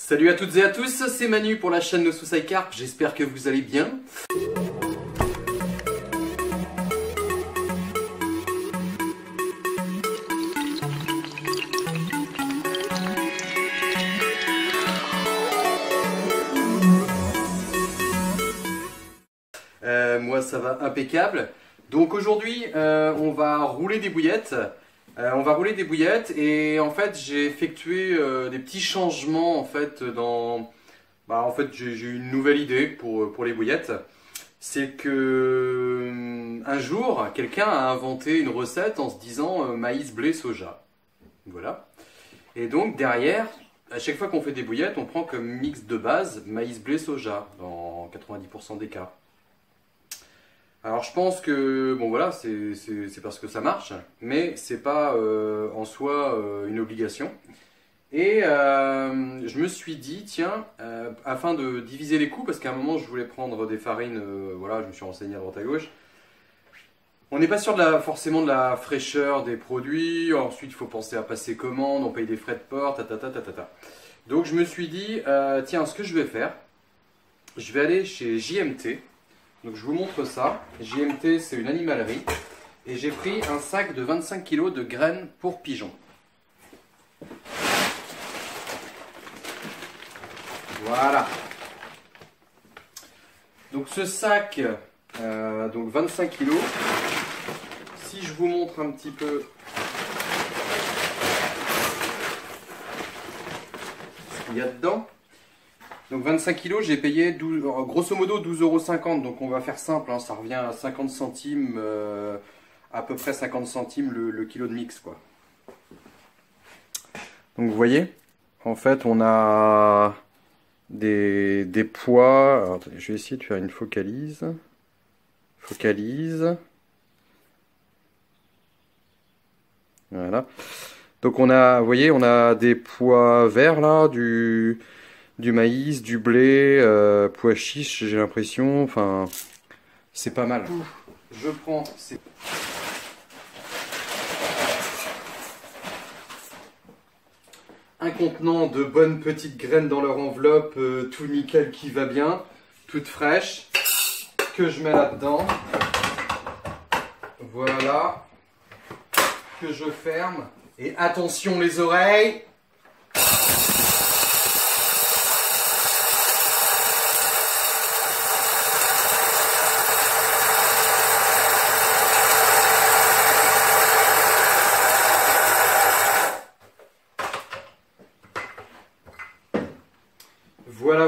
Salut à toutes et à tous, c'est Manu pour la chaîne No Suicide Carp, j'espère que vous allez bien. Moi ça va impeccable. Donc aujourd'hui on va rouler des bouillettes. Et en fait j'ai effectué des petits changements en fait dans... j'ai eu une nouvelle idée pour les bouillettes. C'est que un jour quelqu'un a inventé une recette en se disant maïs, blé, soja. Voilà. Et donc derrière, à chaque fois qu'on fait des bouillettes, on prend comme mix de base maïs, blé, soja dans 90% des cas. Alors je pense que bon voilà, c'est parce que ça marche, mais c'est pas en soi une obligation. Et je me suis dit tiens, afin de diviser les coûts, parce qu'à un moment je voulais prendre des farines, voilà, je me suis renseigné à droite à gauche. On n'est pas sûr forcément de la fraîcheur des produits. Ensuite il faut penser à passer commande, on paye des frais de port, ta. Donc je me suis dit tiens, ce que je vais faire, je vais aller chez JMT. Donc je vous montre ça. JMT, c'est une animalerie. Et j'ai pris un sac de 25 kg de graines pour pigeons. Voilà. Donc ce sac, donc 25 kg. Si je vous montre un petit peu ce qu'il y a dedans. Donc 25 kg, j'ai payé grosso modo 12,50 €. Donc on va faire simple, hein, ça revient à 50 centimes, à peu près 50 centimes le kilo de mix, quoi. Donc vous voyez, en fait on a des poids. Alors, attendez, je vais essayer de faire une focalise. Voilà. Donc on a, vous voyez, on a des pois verts là, du maïs, du blé, pois chiches, j'ai l'impression, enfin, c'est pas mal. Je prends un contenant de bonnes petites graines dans leur enveloppe, tout nickel qui va bien, toute fraîche, que je mets là-dedans. Voilà, que je ferme. Et attention les oreilles.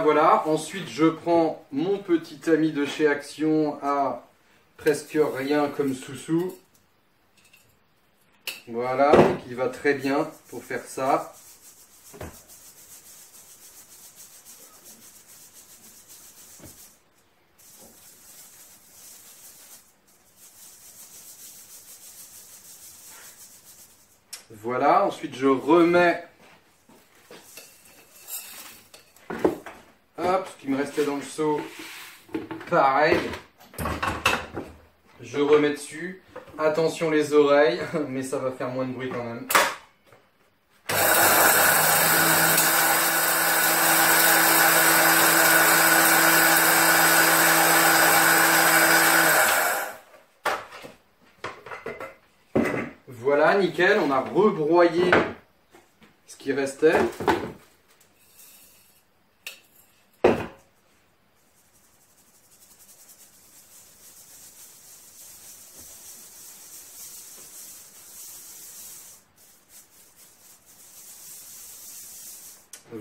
Voilà. Ensuite, je prends mon petit ami de chez Action à presque rien comme Soussou. Voilà, qui va très bien pour faire ça. Voilà, ensuite je remets... Hop, ce qui me restait dans le seau, pareil, je remets dessus. Attention les oreilles, mais ça va faire moins de bruit quand même. Voilà, nickel, on a rebroyé ce qui restait.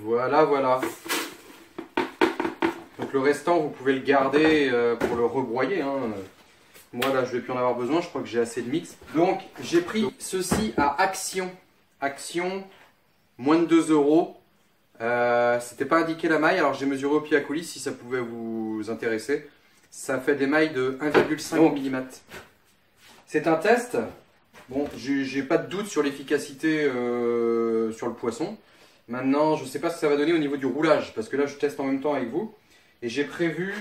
Voilà. Donc le restant, vous pouvez le garder pour le rebroyer, hein. Moi là, je vais plus en avoir besoin, je crois que j'ai assez de mix. Donc j'ai pris ceci à Action. Action, moins de 2 €. C'était pas indiqué la maille, alors j'ai mesuré au pied à colis si ça pouvait vous intéresser. Ça fait des mailles de 1,5 mm. C'est un test. Bon, j'ai pas de doute sur l'efficacité sur le poisson. Maintenant, je ne sais pas ce que ça va donner au niveau du roulage, parce que là, je teste en même temps avec vous. Et j'ai prévu,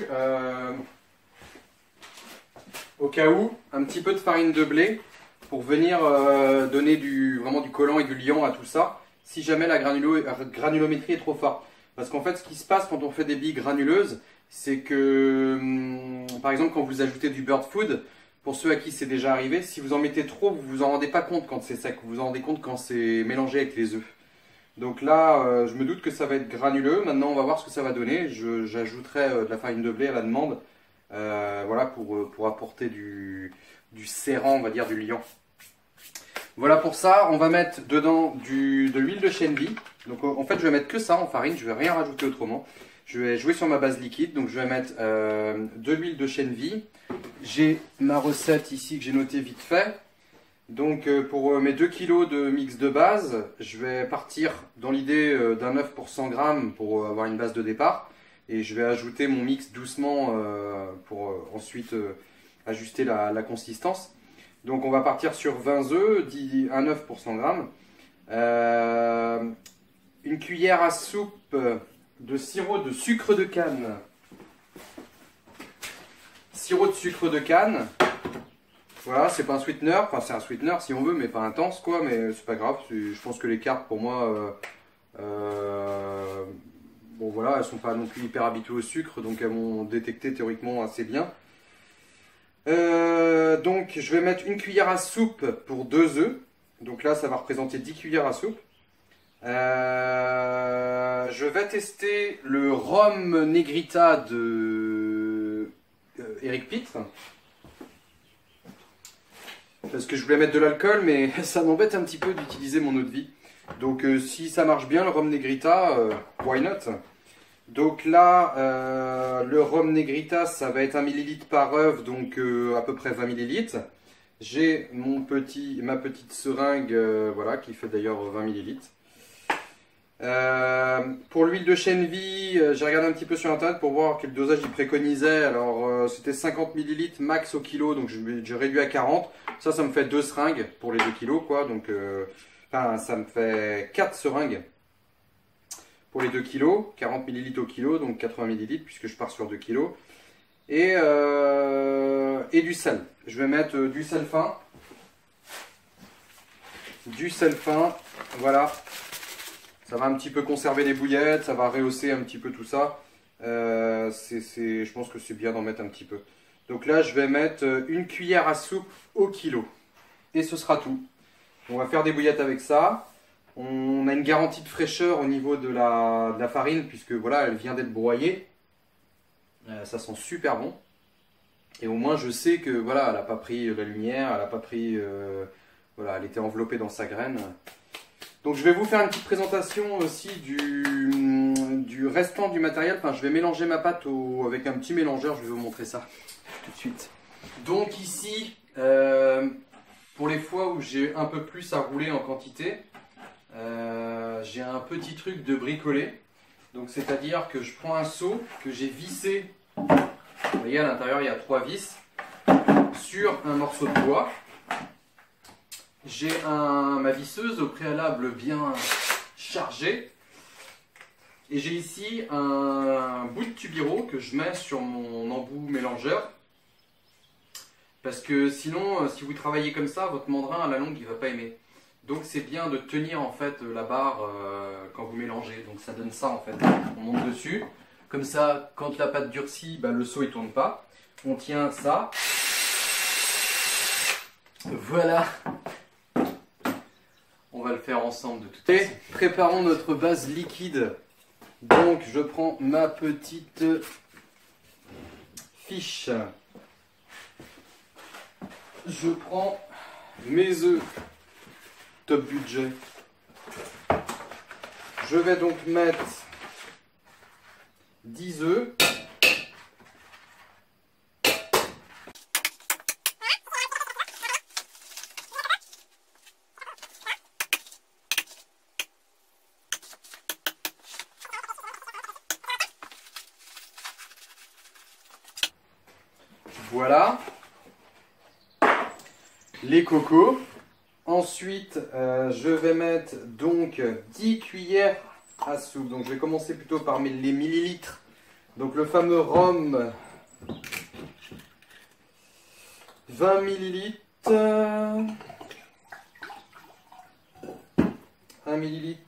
au cas où, un petit peu de farine de blé pour venir donner vraiment du collant et du liant à tout ça, si jamais la granulométrie est trop forte. Parce qu'en fait, ce qui se passe quand on fait des billes granuleuses, c'est que, par exemple, quand vous ajoutez du bird food, pour ceux à qui c'est déjà arrivé, si vous en mettez trop, vous vous en rendez pas compte quand c'est sec, vous vous en rendez compte quand c'est mélangé avec les œufs. Donc là, je me doute que ça va être granuleux. Maintenant, on va voir ce que ça va donner. J'ajouterai de la farine de blé à la demande, voilà, pour apporter du serrant, on va dire, du liant. Voilà pour ça, on va mettre dedans de l'huile de Shenvi. Donc en fait, je vais mettre que ça en farine, je vais rien rajouter autrement. Je vais jouer sur ma base liquide, donc je vais mettre de l'huile de Shenvi. J'ai ma recette ici que j'ai notée vite fait. Donc pour mes 2 kg de mix de base, je vais partir dans l'idée d'un œuf pour 100 grammes pour avoir une base de départ. Et je vais ajouter mon mix doucement pour ensuite ajuster la consistance. Donc on va partir sur 20 œufs, un œuf pour 100 grammes. Une cuillère à soupe de sirop de sucre de canne. Sirop de sucre de canne. Voilà, c'est pas un sweetener, enfin c'est un sweetener si on veut, mais pas intense quoi, mais c'est pas grave. Je pense que les cartes pour moi, bon voilà, elles sont pas non plus hyper habituées au sucre, donc elles vont détecter théoriquement assez bien. Donc je vais mettre une cuillère à soupe pour 2 œufs, donc là ça va représenter 10 cuillères à soupe. Je vais tester le rhum Negrita de Eric Pitre. Parce que je voulais mettre de l'alcool, mais ça m'embête un petit peu d'utiliser mon eau de vie. Donc si ça marche bien, le rhum Negrita, why not? Donc là, le rhum Negrita, ça va être 1 ml par œuf, donc à peu près 20 ml. J'ai ma petite seringue, voilà, qui fait d'ailleurs 20 ml. Pour l'huile de Shenvi, j'ai regardé un petit peu sur internet pour voir quel dosage il préconisait. Alors c'était 50 ml max au kilo, donc j'ai réduit à 40. Ça me fait 2 seringues pour les 2 kilos, quoi. Donc enfin, ça me fait 4 seringues pour les 2 kilos, 40 ml au kilo, donc 80 ml puisque je pars sur 2 kilos. Et du sel. Je vais mettre du sel fin. Du sel fin, voilà. Ça va un petit peu conserver les bouillettes, ça va rehausser un petit peu tout ça. Je pense que c'est bien d'en mettre un petit peu. Donc là, je vais mettre une cuillère à soupe au kilo. Et ce sera tout. On va faire des bouillettes avec ça. On a une garantie de fraîcheur au niveau de la farine, puisque voilà, elle vient d'être broyée. Ça sent super bon. Et au moins, je sais que voilà, elle n'a pas pris la lumière, elle n'a pas pris... voilà, elle était enveloppée dans sa graine. Donc je vais vous faire une petite présentation aussi du restant du matériel. Enfin, je vais mélanger ma pâte avec un petit mélangeur, je vais vous montrer ça tout de suite. Donc ici, pour les fois où j'ai un peu plus à rouler en quantité, j'ai un petit truc de bricoler. Donc c'est-à-dire que je prends un seau que j'ai vissé, vous voyez à l'intérieur il y a 3 vis, sur un morceau de bois. J'ai ma visseuse au préalable bien chargée. Et j'ai ici un bout de tubiro que je mets sur mon embout mélangeur. Parce que sinon, si vous travaillez comme ça, votre mandrin à la longue, il ne va pas aimer. Donc c'est bien de tenir en fait la barre quand vous mélangez. Donc ça donne ça en fait. On monte dessus. Comme ça, quand la pâte durcit, bah, le seau il tourne pas. On tient ça. Voilà. On va le faire ensemble de toute façon. Et préparons notre base liquide. Donc je prends ma petite fiche. Je prends mes œufs top budget. Je vais donc mettre 10 œufs. Voilà, les cocos. Ensuite, je vais mettre donc 10 cuillères à soupe. Donc je vais commencer plutôt par les millilitres. Donc le fameux rhum, 20 millilitres. 1 millilitre.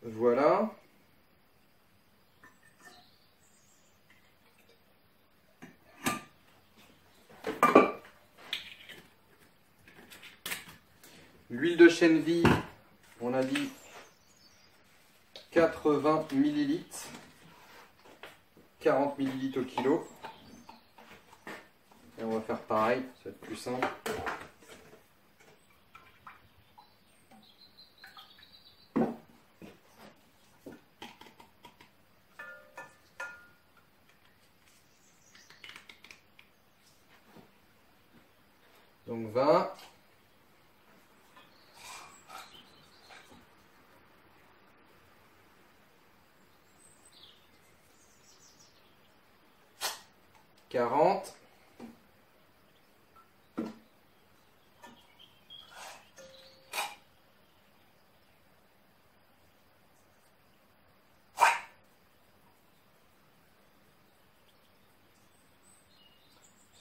Voilà. L'huile de chène vive, on a dit 80 ml, 40 ml au kilo. Et on va faire pareil, ça va être plus simple. Donc 20. Quarante.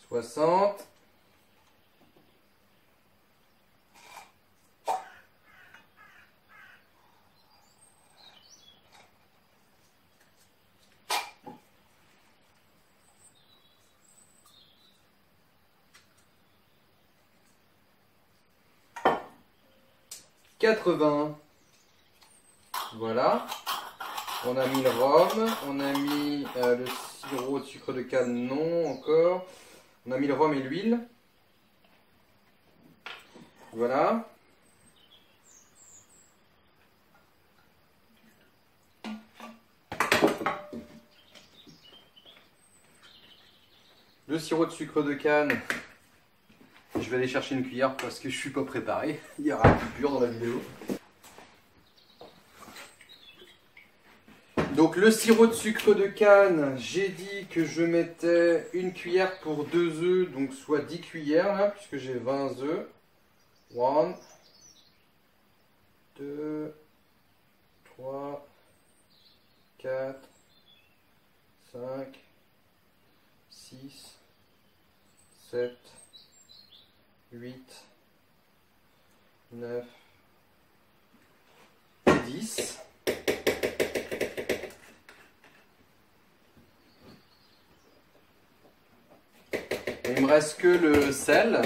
60. 80. Voilà. On a mis le rhum, on a mis le sirop de sucre de canne, non encore. On a mis le rhum et l'huile. Voilà. Le sirop de sucre de canne. Je vais aller chercher une cuillère parce que je suis pas préparé. Il y aura un coupure dans la vidéo. Donc le sirop de sucre de canne, j'ai dit que je mettais une cuillère pour 2 œufs, donc soit 10 cuillères là, puisque j'ai 20 œufs. 1, 2, 3, 4, 5, 6, 7, 8, 9, 10. Et il me reste que le sel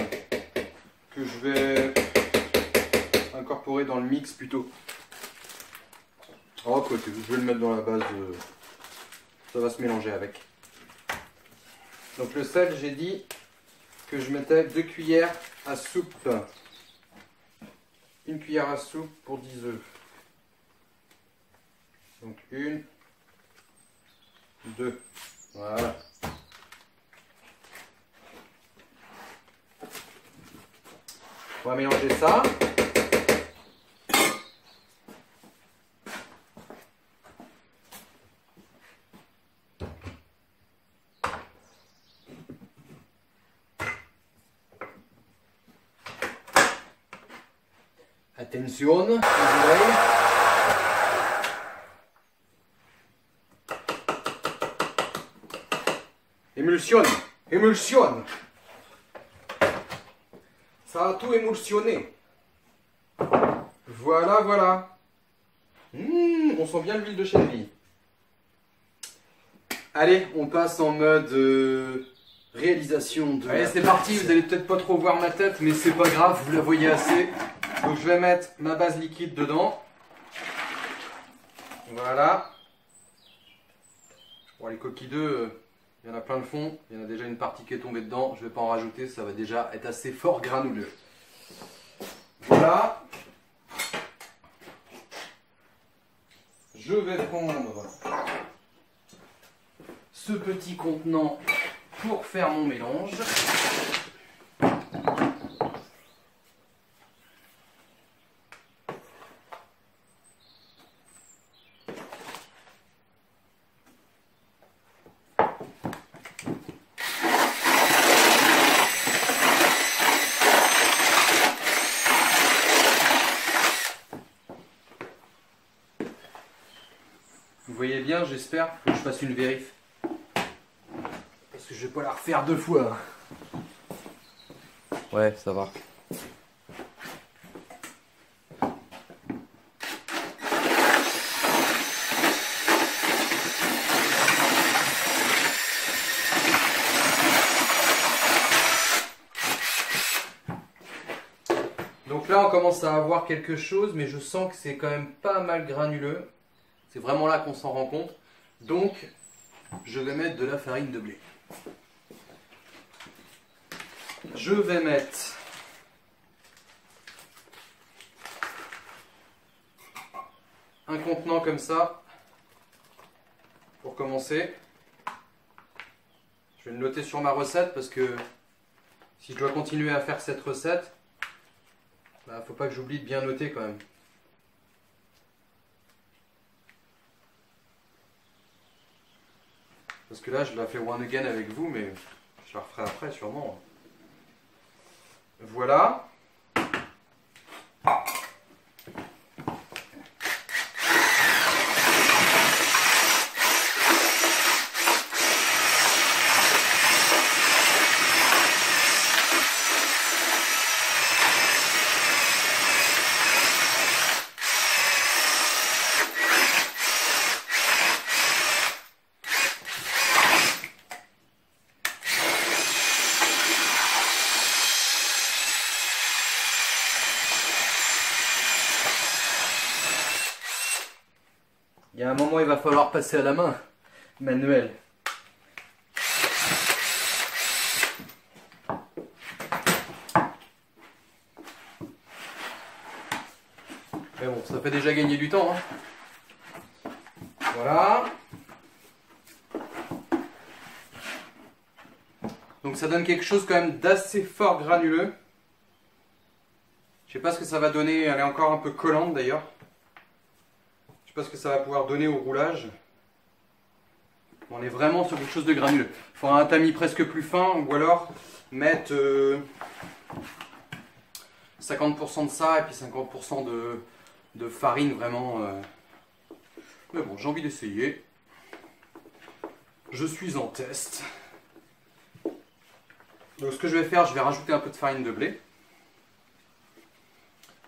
que je vais incorporer dans le mix plutôt. Oh, côté, je vais le mettre dans la base, ça va se mélanger avec. Donc le sel, j'ai dit que je mettais 2 cuillères à soupe. Une cuillère à soupe pour 10 œufs. Donc 1, 2. Voilà. On va mélanger ça. Attention, les oreilles. Émulsionne, émulsionne. Ça a tout émulsionné. Voilà, voilà. On sent bien l'huile de chèvre. Allez, on passe en mode réalisation de... Allez, c'est parti. Vous allez peut-être pas trop voir ma tête, mais c'est pas grave, vous la voyez assez. Donc je vais mettre ma base liquide dedans. Voilà. Bon, les coquilles d'œufs, il y en a plein de fond. Il y en a déjà une partie qui est tombée dedans. Je ne vais pas en rajouter, ça va déjà être assez fort granuleux. Voilà. Je vais prendre ce petit contenant pour faire mon mélange. Vous voyez bien, j'espère que je fasse une vérif. Parce que je vais pas la refaire 2 fois. Ouais, ça va. là, on commence à avoir quelque chose, mais je sens que c'est quand même pas mal granuleux. C'est vraiment là qu'on s'en rend compte. Donc, je vais mettre de la farine de blé. Je vais mettre un contenant comme ça pour commencer. Je vais le noter sur ma recette parce que si je dois continuer à faire cette recette, bah, faut pas que j'oublie de bien noter quand même. Parce que là, je la fais one again avec vous, mais je la referai après sûrement. Voilà. Il y a un moment, il va falloir passer à la main manuelle. Mais bon, ça fait déjà gagner du temps. Hein. Voilà. Donc ça donne quelque chose quand même d'assez fort granuleux. Je sais pas ce que ça va donner, elle est encore un peu collante d'ailleurs. Je sais pas ce que ça va pouvoir donner au roulage. On est vraiment sur quelque chose de granuleux. Il faudra un tamis presque plus fin ou alors mettre 50% de ça et puis 50% de farine vraiment. Mais bon, j'ai envie d'essayer. Je suis en test. Donc ce que je vais faire, je vais rajouter un peu de farine de blé.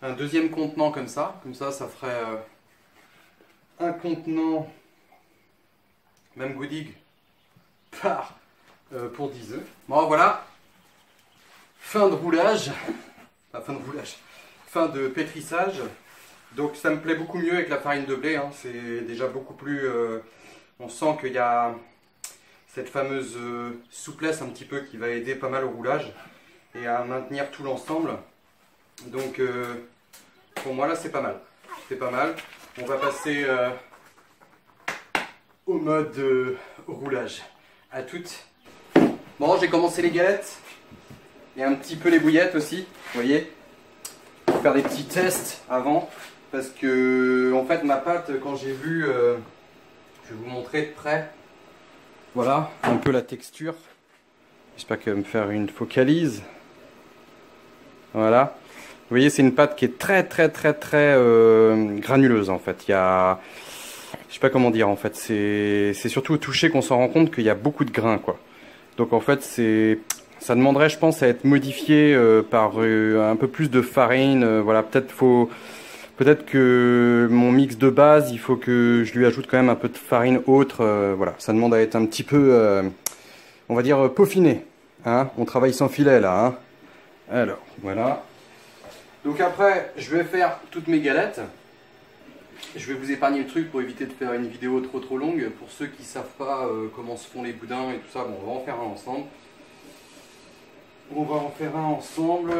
Un deuxième contenant comme ça ça ferait un contenant, même Gooding, pour 10 œufs. Bon voilà, fin de roulage, enfin fin de roulage, fin de pétrissage. Donc ça me plaît beaucoup mieux avec la farine de blé, hein. C'est déjà beaucoup plus, on sent qu'il y a cette fameuse souplesse un petit peu qui va aider pas mal au roulage et à maintenir tout l'ensemble. Donc pour moi là c'est pas mal. C'est pas mal. On va passer au mode roulage. À toutes. Bon, j'ai commencé les galettes et un petit peu les bouillettes aussi. Vous voyez, pour faire des petits tests avant. Parce que en fait ma pâte, quand j'ai vu, je vais vous montrer de près. Voilà, un peu la texture. J'espère qu'elle va me faire une focalise. Voilà. Vous voyez, c'est une pâte qui est très granuleuse en fait. Il y a, je sais pas comment dire en fait. C'est surtout au toucher qu'on s'en rend compte qu'il y a beaucoup de grains quoi. Donc en fait, ça demanderait, je pense, à être modifié par un peu plus de farine. Voilà, peut-être que mon mix de base, il faut que je lui ajoute quand même un peu de farine autre. Voilà, ça demande à être un petit peu, on va dire, peaufiné. Hein, on travaille sans filet là. Hein. Alors, voilà. Donc après, je vais faire toutes mes galettes. Je vais vous épargner le truc pour éviter de faire une vidéo trop longue. Pour ceux qui ne savent pas comment se font les boudins et tout ça, bon, on va en faire un ensemble. On va en faire un ensemble.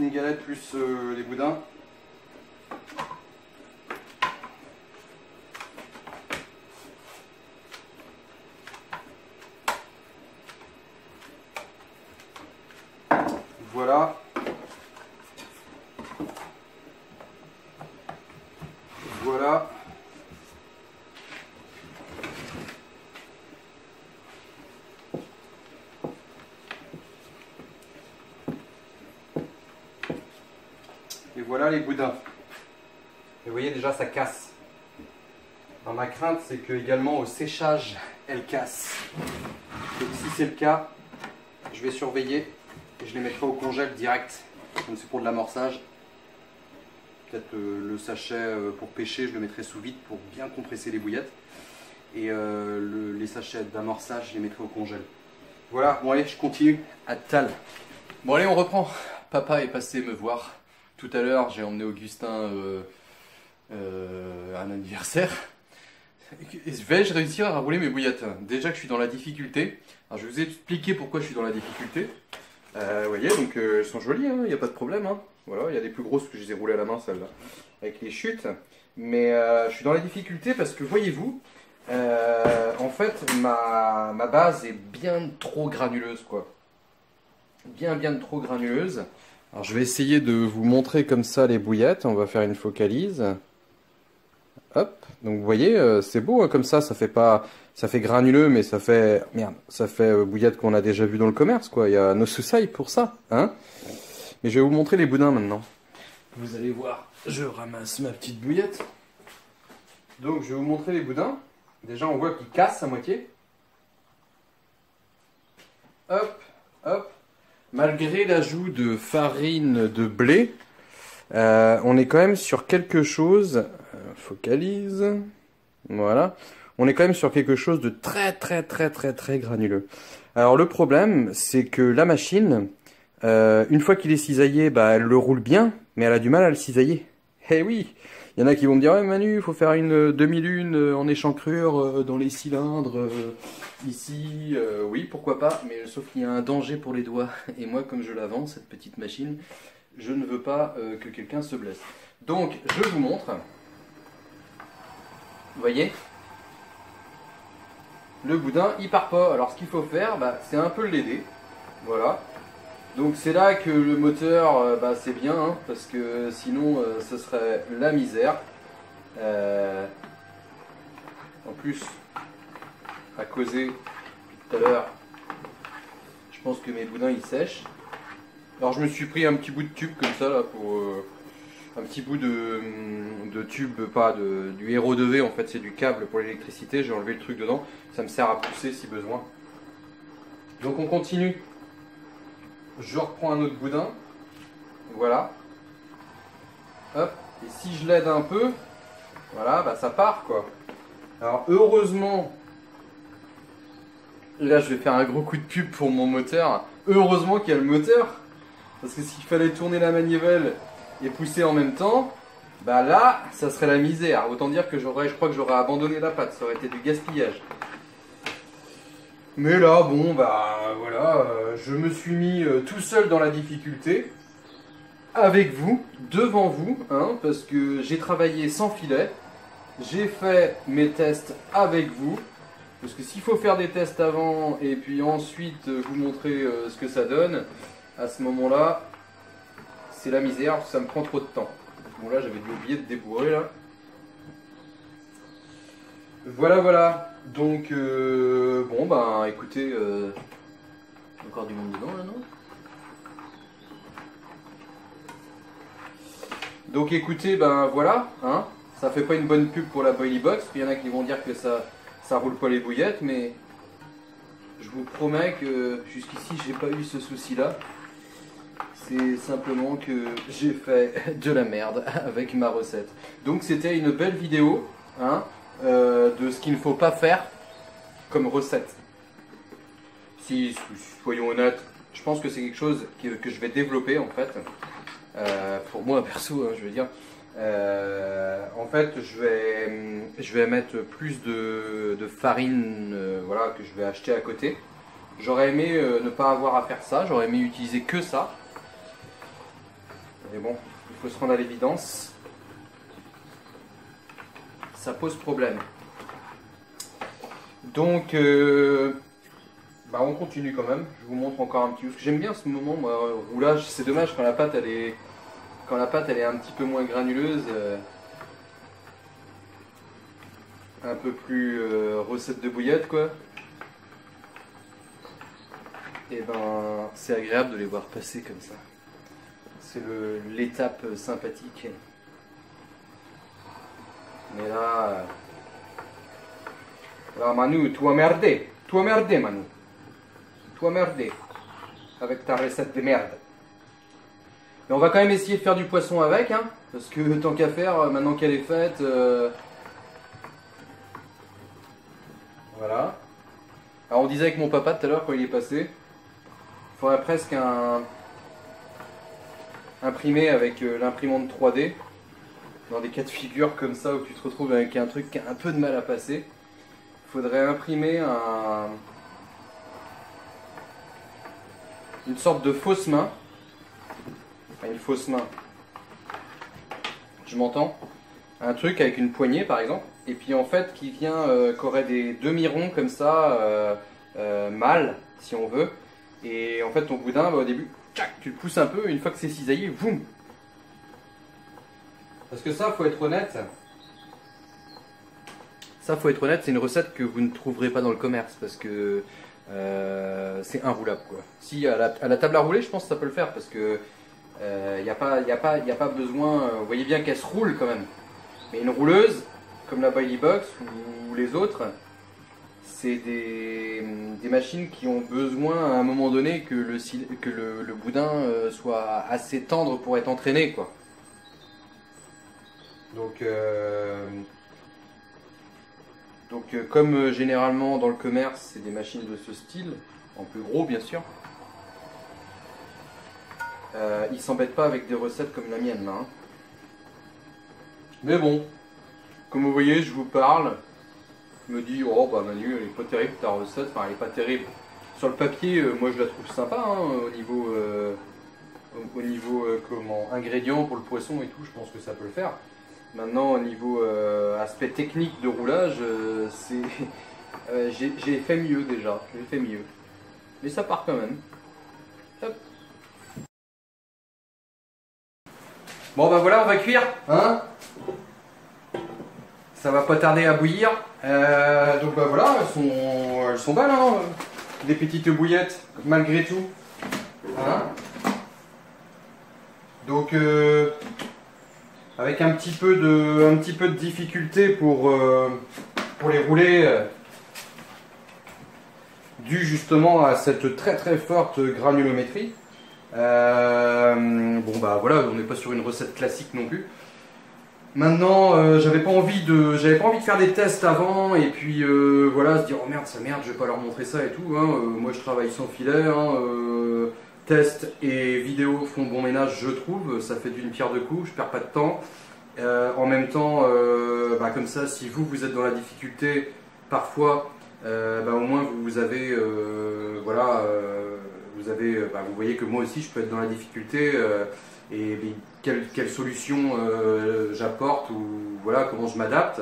Une galette plus les boudins. Voilà. Voilà. Et voilà les boudins. Et vous voyez déjà ça casse. Alors, ma crainte c'est que également au séchage elle casse. Donc si c'est le cas, je vais surveiller et je les mettrai au congèle direct. Comme c'est pour de l'amorçage. Peut-être le sachet pour pêcher, je le mettrai sous vide pour bien compresser les bouillettes. Et les sachets d'amorçage, je les mettrai au congèle. Voilà, bon allez, je continue à table. Bon allez, on reprend. Papa est passé me voir. tout à l'heure, j'ai emmené Augustin à un anniversaire. Vais-je réussir à rouler mes bouillettes? Déjà que je suis dans la difficulté. Alors je vais vous expliquer pourquoi je suis dans la difficulté. Vous voyez, donc elles sont jolies, il n'y a pas de problème. Hein. Voilà, il y a des plus grosses que je les ai roulées à la main, celles-là, avec les chutes. Mais je suis dans la difficulté parce que, voyez-vous, en fait, ma base est bien trop granuleuse, quoi. Bien trop granuleuse. Alors je vais essayer de vous montrer comme ça les bouillettes. On va faire une focalise. Hop, donc vous voyez, c'est beau, hein, comme ça fait pas, ça fait granuleux, mais ça fait, merde, ça fait bouillettes qu'on a déjà vu dans le commerce, quoi. Il y a nos Susai pour ça, hein. Mais je vais vous montrer les boudins maintenant. Vous allez voir, je ramasse ma petite bouillette. Donc je vais vous montrer les boudins. Déjà on voit qu'ils cassent à moitié. Hop, hop. Malgré l'ajout de farine de blé, on est quand même sur quelque chose, focalise, voilà, on est quand même sur quelque chose de très granuleux. Alors le problème, c'est que la machine, une fois qu'il est cisaillé, bah, elle le roule bien, mais elle a du mal à le cisailler. Eh oui, il y en a qui vont me dire, ouais Manu, il faut faire une demi-lune en échancrure dans les cylindres, ici, oui, pourquoi pas, mais sauf qu'il y a un danger pour les doigts. Et moi, comme je la vends, cette petite machine, je ne veux pas que quelqu'un se blesse. Donc, je vous montre. Vous voyez? Le boudin, il part pas. Alors, ce qu'il faut faire, bah, c'est un peu l'aider. Voilà. Donc, c'est là que le moteur, bah, c'est bien, hein, parce que sinon, ce serait la misère. En plus, à causer tout à l'heure, je pense que mes boudins, ils sèchent. Alors, je me suis pris un petit bout de tube comme ça, là, pour... un petit bout de tube, pas du héros 2V, en fait c'est du câble pour l'électricité, j'ai enlevé le truc dedans, ça me sert à pousser si besoin. Donc on continue. Je reprends un autre boudin, voilà. Hop, et si je l'aide un peu, voilà, bah ça part quoi. Alors heureusement, là je vais faire un gros coup de pub pour mon moteur, heureusement qu'il y a le moteur, parce que s'il fallait tourner la manivelle et pousser en même temps, bah là, ça serait la misère. Autant dire que je crois que j'aurais abandonné la pâte, ça aurait été du gaspillage. Mais là, bon, bah voilà, je me suis mis tout seul dans la difficulté, avec vous, devant vous, hein, parce que j'ai travaillé sans filet, j'ai fait mes tests avec vous, parce que s'il faut faire des tests avant et puis ensuite vous montrer ce que ça donne, à ce moment-là, c'est la misère, parce que ça me prend trop de temps. Bon là, j'avais dû oublier de débourrer là. Voilà. Donc, bon ben, écoutez, encore du monde dedans là, non? Donc écoutez, ben voilà, hein, ça fait pas une bonne pub pour la Boilie Box, puis il y en a qui vont dire que ça roule pas les bouillettes, mais je vous promets que jusqu'ici, j'ai pas eu ce souci-là. C'est simplement que j'ai fait de la merde avec ma recette. Donc c'était une belle vidéo, hein, de ce qu'il ne faut pas faire comme recette. Si, soyons honnêtes, je pense que c'est quelque chose que je vais développer en fait. Pour moi perso, hein, je veux dire. En fait, je vais mettre plus de farine, voilà, que je vais acheter à côté. J'aurais aimé ne pas avoir à faire ça, j'aurais aimé utiliser que ça. Mais bon, il faut se rendre à l'évidence. Ça pose problème. Donc, bah on continue quand même. Je vous montre encore un petit peu. Parce que j'aime bien ce moment, moi, roulage. C'est dommage quand la pâte elle est un petit peu moins granuleuse. Un peu plus recette de bouillette, quoi. Et ben, c'est agréable de les voir passer comme ça. C'est l'étape sympathique. Mais là... Là, Manu, tu as merdé. Tu as merdé, Manu. Tu as merdé. Avec ta recette de merde. Mais on va quand même essayer de faire du poisson avec, hein. Parce que tant qu'à faire, maintenant qu'elle est faite... Voilà. Alors on disait avec mon papa tout à l'heure quand il est passé, il faudrait presque imprimer avec l'imprimante 3D, dans des cas de figure comme ça où tu te retrouves avec un truc qui a un peu de mal à passer, il faudrait imprimer une sorte de fausse main. Enfin, une fausse main. Je m'entends. Un truc avec une poignée par exemple, et puis en fait qui vient, qui aurait des demi-ronds comme ça, mâles si on veut, et en fait ton boudin, au début, tchac, tu le pousses un peu, une fois que c'est cisaillé, boum. Parce que ça, faut être honnête, c'est une recette que vous ne trouverez pas dans le commerce, parce que c'est inroulable quoi. Si à la table à rouler, je pense que ça peut le faire, parce que y a pas besoin, vous voyez bien qu'elle se roule quand même. Mais une rouleuse, comme la Boilie Box ou les autres, c'est des machines qui ont besoin à un moment donné que le boudin soit assez tendre pour être entraîné, quoi. Donc, comme généralement dans le commerce, c'est des machines de ce style, en plus gros bien sûr, ils s'embêtent pas avec des recettes comme la mienne là. Hein. Mais bon, comme vous voyez, je vous parle, je me dis, oh bah Manu, elle est pas terrible ta recette, enfin elle est pas terrible. Sur le papier, moi je la trouve sympa, hein, au niveau comment, ingrédients pour le poisson et tout, je pense que ça peut le faire. Maintenant, au niveau aspect technique de roulage, j'ai fait mieux déjà, j'ai fait mieux. Mais ça part quand même. Hop. Bon bah voilà, on va cuire, hein. Ça va pas tarder à bouillir. Donc bah voilà, elles sont belles, hein, des petites bouillettes, malgré tout. Hein. Donc avec un petit peu de difficulté pour les rouler, dû justement à cette très très forte granulométrie. Bon bah voilà, on n'est pas sur une recette classique non plus. Maintenant, j'avais pas envie de faire des tests avant et puis voilà, se dire oh merde, je vais pas leur montrer ça et tout. Hein. Moi, je travaille sans filet. Hein, tests et vidéos font bon ménage, je trouve. Ça fait d'une pierre deux coups. Je perds pas de temps. En même temps, bah, comme ça, si vous êtes dans la difficulté, parfois, bah, au moins vous avez, voilà, vous voyez que moi aussi, je peux être dans la difficulté. Et quelle solution j'apporte ou voilà comment je m'adapte.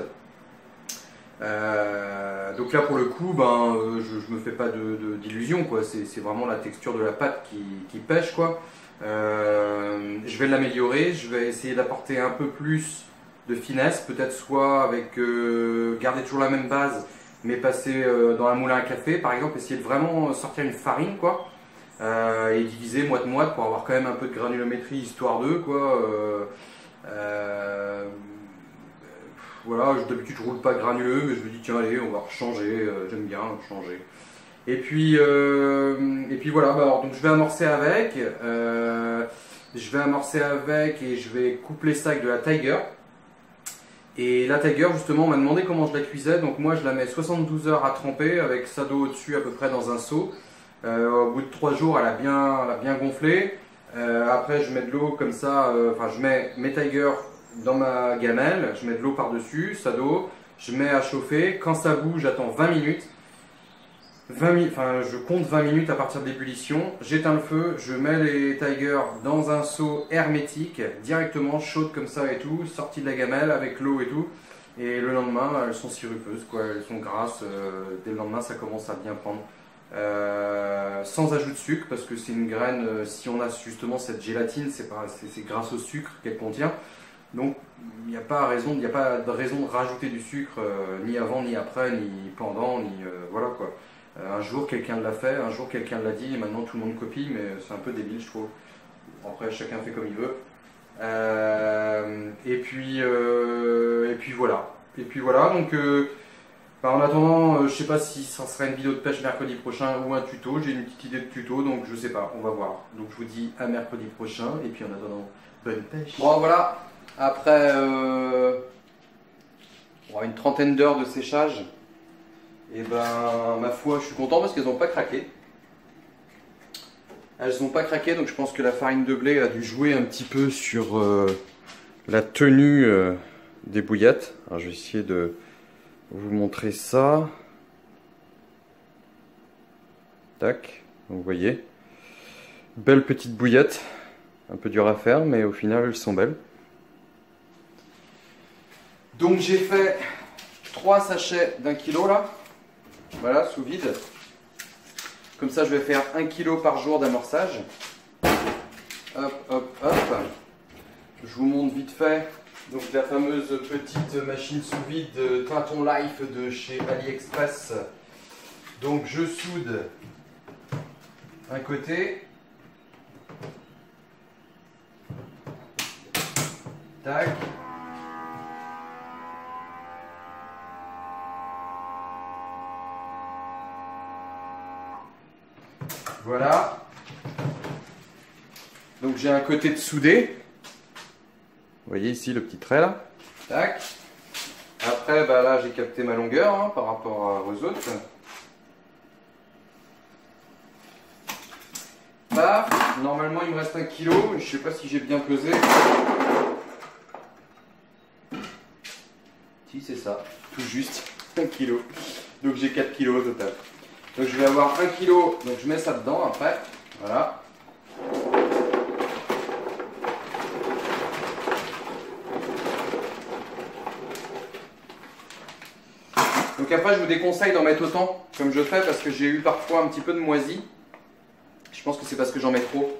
Donc là pour le coup je me fais pas d'illusions quoi, c'est vraiment la texture de la pâte qui pêche quoi. Je vais l'améliorer, je vais essayer d'apporter un peu plus de finesse, peut-être soit avec garder toujours la même base mais passer dans un moulin à café par exemple, essayer de vraiment sortir une farine quoi. Et diviser moite-moite pour avoir quand même un peu de granulométrie histoire d'eux quoi. Voilà, d'habitude je roule pas granuleux mais je me dis tiens allez on va changer, j'aime bien changer. Et puis voilà, alors, donc je vais amorcer avec, et je vais couper ça avec de la Tiger. Et la Tiger justement on m'a demandé comment je la cuisais, donc moi je la mets 72 heures à tremper avec sa dos au-dessus à peu près dans un seau. Au bout de 3 jours, elle a bien gonflé. Après, je mets de l'eau comme ça. Je mets mes Tiger dans ma gamelle. Je mets de l'eau par-dessus, ça d'eau. Je mets à chauffer. Quand ça bout, j'attends 20 minutes. Je compte 20 minutes à partir de l'ébullition. J'éteins le feu. Je mets les Tiger dans un seau hermétique, directement chaude comme ça et tout, sortie de la gamelle avec l'eau et tout. Et le lendemain, elles sont sirupeuses, quoi. Elles sont grasses. Dès le lendemain, ça commence à bien prendre. Sans ajout de sucre parce que c'est une graine, si on a justement cette gélatine c'est grâce au sucre qu'elle contient, donc il n'y a pas de raison de rajouter du sucre ni avant ni après ni pendant ni voilà quoi. Un jour quelqu'un l'a fait, un jour quelqu'un l'a dit et maintenant tout le monde copie, mais c'est un peu débile je trouve. Après chacun fait comme il veut. Et puis voilà donc en attendant, je sais pas si ça sera une vidéo de pêche mercredi prochain ou un tuto. J'ai une petite idée de tuto, donc je sais pas, on va voir. Donc je vous dis à mercredi prochain, et puis en attendant, bonne pêche. Bon voilà, après une trentaine d'heures de séchage, et ben ma foi, je suis content parce qu'elles n'ont pas craqué. Elles n'ont pas craqué, donc je pense que la farine de blé a dû jouer un petit peu sur la tenue des bouillettes. Alors je vais essayer de vous montrer ça. Tac, vous voyez. Belle petite bouillette. Un peu dur à faire, mais au final elles sont belles. Donc j'ai fait 3 sachets d'1 kilo là. Voilà, sous vide. Comme ça je vais faire 1 kg par jour d'amorçage. Hop, hop, hop. Je vous montre vite fait. Donc la fameuse petite machine sous vide Trinton Life de chez AliExpress. Donc je soude un côté. Tac. Voilà. Donc j'ai un côté de soudé. Vous voyez ici le petit trait là. Tac. Après bah là j'ai capté ma longueur hein, par rapport aux autres. Là, normalement il me reste 1 kg. Je sais pas si j'ai bien pesé. Si c'est ça, tout juste 1 kg. Donc j'ai 4 kg au total. Donc je vais avoir 1 kg, donc je mets ça dedans après. Voilà. Donc après je vous déconseille d'en mettre autant comme je fais parce que j'ai eu parfois un petit peu de moisi. Je pense que c'est parce que j'en mets trop.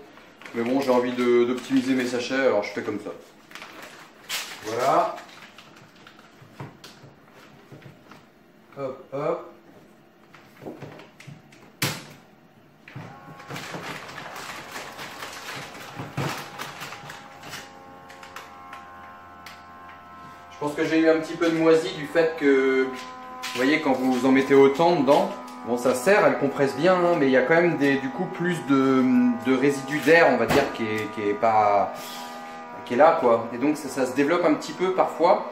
Mais bon, j'ai envie d'optimiser mes sachets, alors je fais comme ça. Voilà. Hop, hop. Je pense que j'ai eu un petit peu de moisi du fait que, vous voyez, quand vous en mettez autant dedans, bon ça serre, elle compresse bien, hein, mais il y a quand même du coup plus de résidus d'air, on va dire, qui est là, quoi. Et donc ça se développe un petit peu parfois.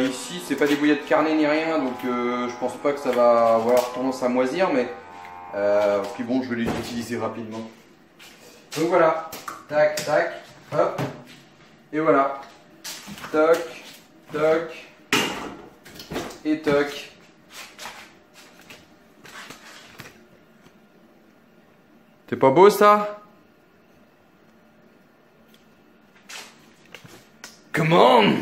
Ici, c'est pas des bouillettes carnées ni rien, donc je pense pas que ça va avoir tendance à moisir, mais puis bon, je vais les utiliser rapidement. Donc voilà, tac, tac, hop, et voilà, toc, toc, et toc. C'est pas beau ça? Come on!